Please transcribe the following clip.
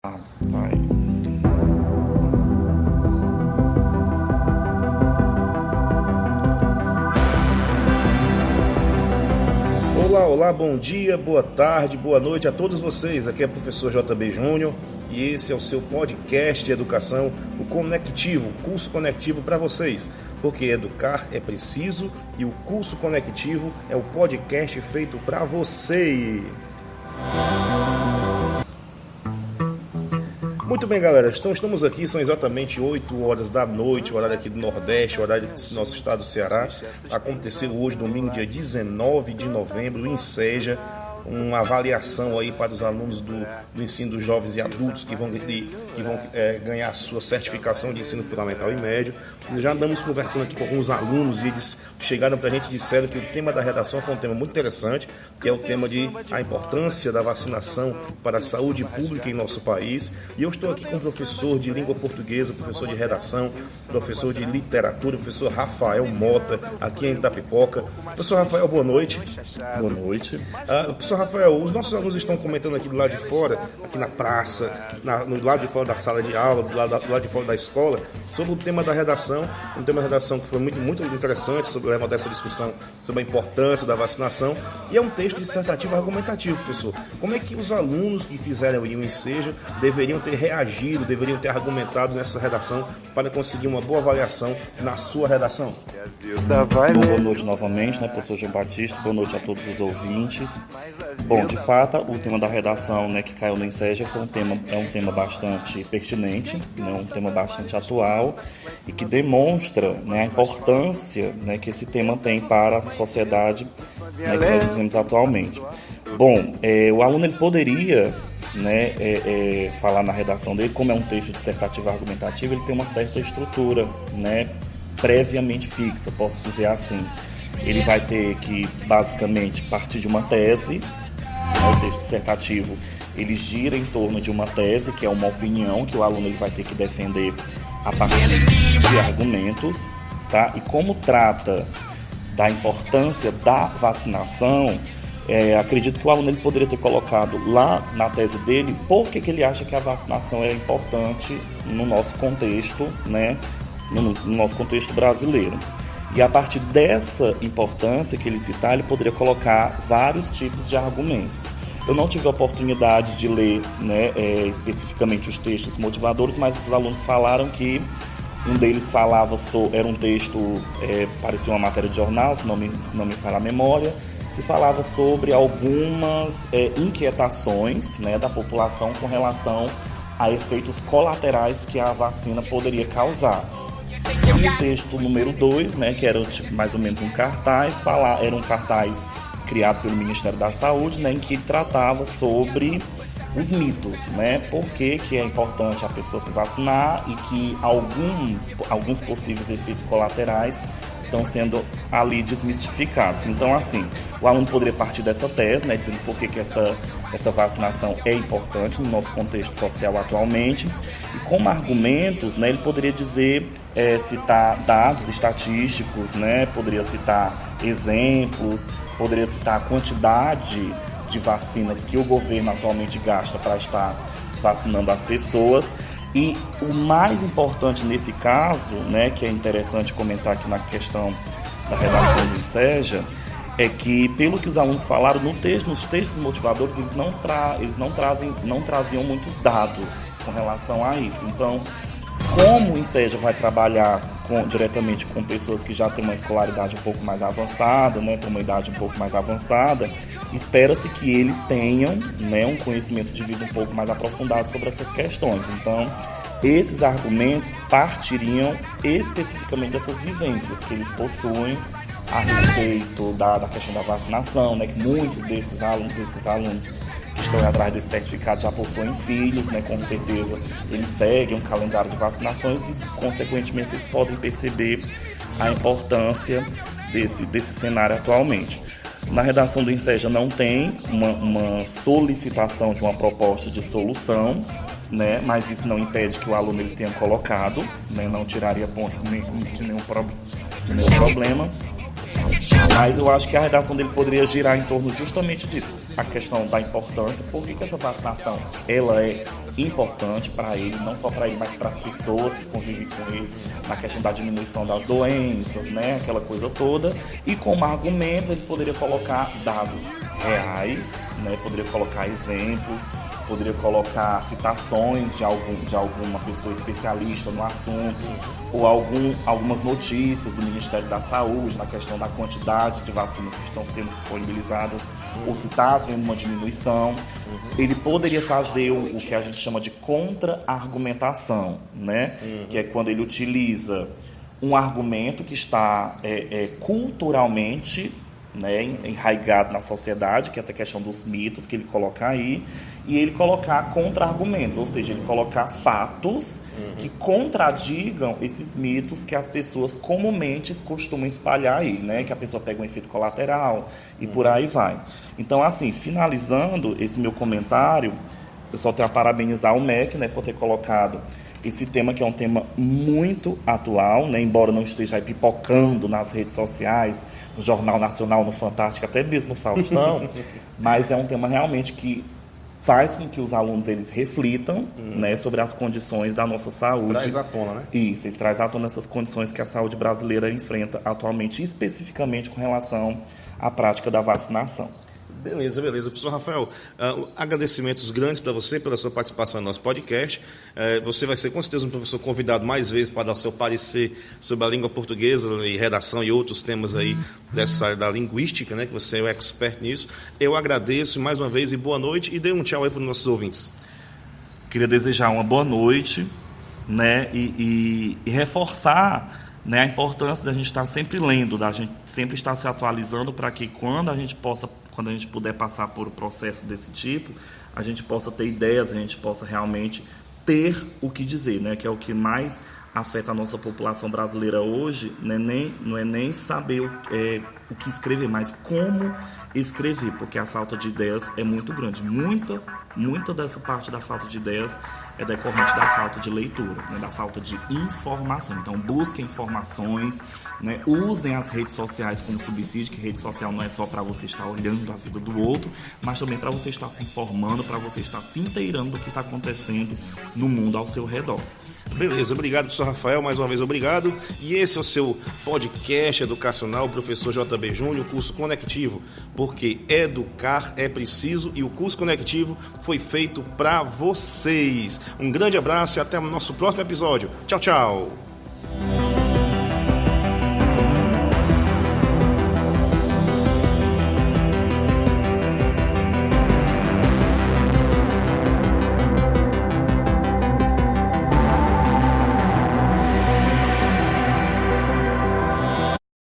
Vai. Olá, bom dia, boa tarde, boa noite a todos vocês. Aqui é o professor JB Júnior e esse é o seu podcast de educação, o Conectivo, curso conectivo para vocês. Porque educar é preciso e o curso conectivo é o podcast feito para você. Muito bem, galera, então estamos aqui, são exatamente 8 horas da noite, horário aqui do Nordeste, horário do nosso estado do Ceará. Aconteceu hoje, domingo, dia 19 de novembro, em Seja, uma avaliação aí para os alunos do ensino dos jovens e adultos que vão ganhar a sua certificação de ensino fundamental e médio. Já andamos conversando aqui com alguns alunos e eles chegaram para a gente e disseram que o tema da redação foi um tema muito interessante, que é o tema de a importância da vacinação para a saúde pública em nosso país. E eu estou aqui com o professor de língua portuguesa, professor de redação, professor de literatura, professor Rafael Mota, aqui em Itapipoca. Professor Rafael, boa noite. Boa noite. Professor Rafael, os nossos alunos estão comentando aqui do lado de fora, aqui na praça, no lado de fora da sala de aula, do lado de fora da escola, sobre o tema da redação, um tema da redação que foi muito interessante, sobre levantar essa discussão sobre a importância da vacinação, e é um texto dissertativo argumentativo, professor. Como é que os alunos que fizeram o Enseja deveriam ter reagido, deveriam ter argumentado nessa redação para conseguir uma boa avaliação na sua redação? Boa noite novamente, professor João Batista, boa noite a todos os ouvintes. Bom, de fato, o tema da redação, que caiu no Enseja é um tema bastante pertinente, um tema bastante atual e que demonstra, a importância, que esse tema tem para a sociedade, que nós vivemos atualmente. Bom, o aluno ele poderia falar na redação dele, como é um texto dissertativo argumentativo, ele tem uma certa estrutura, previamente fixa, posso dizer assim. Ele vai ter que, basicamente, partir de uma tese. O texto dissertativo ele gira em torno de uma tese, que é uma opinião que o aluno ele vai ter que defender a partir de argumentos, tá? E como trata da importância da vacinação, acredito que o aluno ele poderia ter colocado lá na tese dele por que ele acha que a vacinação é importante no nosso contexto, no nosso contexto brasileiro. E a partir dessa importância que ele citar, ele poderia colocar vários tipos de argumentos. Eu não tive a oportunidade de ler especificamente os textos motivadores, mas os alunos falaram que um deles falava era um texto, parecia uma matéria de jornal, se não me falha a memória, que falava sobre algumas inquietações da população com relação a efeitos colaterais que a vacina poderia causar. E o texto número 2, que era mais ou menos um cartaz, era um cartaz criado pelo Ministério da Saúde, em que tratava sobre os mitos, por que é importante a pessoa se vacinar e que alguns possíveis efeitos colaterais estão sendo ali desmistificados. Então, assim, o aluno poderia partir dessa tese, dizendo por que essa vacinação é importante no nosso contexto social atualmente. E como argumentos, ele poderia dizer, citar dados estatísticos, poderia citar exemplos, poderia citar a quantidade de vacinas que o governo atualmente gasta para estar vacinando as pessoas. E o mais importante nesse caso, que é interessante comentar aqui na questão da redação do Enseja, é que, pelo que os alunos falaram nos textos motivadores, eles não traziam muitos dados com relação a isso. Então, como o Enseja vai trabalhar diretamente com pessoas que já têm uma escolaridade um pouco mais avançada, com uma idade um pouco mais avançada, espera-se que eles tenham um conhecimento de vida um pouco mais aprofundado sobre essas questões. Então, esses argumentos partiriam especificamente dessas vivências que eles possuem a respeito da questão da vacinação, que muitos desses alunos que estão atrás desse certificado já possuem filhos, com certeza eles seguem um calendário de vacinações e, consequentemente, eles podem perceber a importância desse cenário atualmente. Na redação do Enseja não tem uma solicitação de uma proposta de solução, mas isso não impede que o aluno ele tenha colocado, não tiraria pontos de nenhum problema. Mas eu acho que a redação dele poderia girar em torno justamente disso, a questão da importância, por que essa vacinação ela é importante para ele, não só para ele, mas para as pessoas que convivem com ele, na questão da diminuição das doenças, né, aquela coisa toda. E como argumentos ele poderia colocar dados reais, né, poderia colocar exemplos, poderia colocar citações de alguma pessoa especialista no assunto, ou algumas notícias do Ministério da Saúde na questão da quantidade de vacinas que estão sendo disponibilizadas, ou se está havendo uma diminuição. Ele poderia fazer o que a gente chama de contra-argumentação, né? Que é quando ele utiliza um argumento que está culturalmente, né, enraizado na sociedade, que é essa questão dos mitos que ele coloca aí, e ele colocar contra-argumentos, ou seja, ele colocar fatos que contradigam esses mitos que as pessoas comumente costumam espalhar aí, né, que a pessoa pega um efeito colateral e por aí vai. Então, assim, finalizando esse meu comentário, eu só tenho a parabenizar o MEC, né, por ter colocado esse tema, que é um tema muito atual, né, embora não esteja aí pipocando nas redes sociais, no Jornal Nacional, no Fantástico, até mesmo no Faustão, mas é um tema realmente que faz com que os alunos eles reflitam, né, sobre as condições da nossa saúde. Traz à tona, né? Isso, ele traz à tona essas condições que a saúde brasileira enfrenta atualmente, especificamente com relação à prática da vacinação. Beleza. Professor Rafael, agradecimentos grandes para você pela sua participação no nosso podcast. Você vai ser, com certeza, um professor convidado mais vezes para dar seu parecer sobre a língua portuguesa e redação e outros temas aí dessa área da linguística, né, que você é o expert nisso. Eu agradeço mais uma vez e boa noite, e dê um tchau aí para os nossos ouvintes. Queria desejar uma boa noite, né, e reforçar, né, a importância da gente estar sempre lendo, da gente sempre estar se atualizando, para que quando a gente puder passar por um processo desse tipo, a gente possa ter ideias, a gente possa realmente ter o que dizer, né, que é o que mais afeta a nossa população brasileira hoje, né, não é nem saber o que escrever, mas como escrever, porque a falta de ideias é muito grande. Muita dessa parte da falta de ideias é decorrente da falta de leitura, né, da falta de informação. Então, busquem informações, né, usem as redes sociais como subsídio, que rede social não é só para você estar olhando a vida do outro, mas também para você estar se informando, para você estar se inteirando do que está acontecendo no mundo ao seu redor. Beleza, obrigado, professor Rafael, mais uma vez obrigado. E esse é o seu podcast educacional, professor JB Júnior, curso Conectivo, porque educar é preciso, e o curso Conectivo foi feito para vocês. Um grande abraço e até o nosso próximo episódio. Tchau, tchau!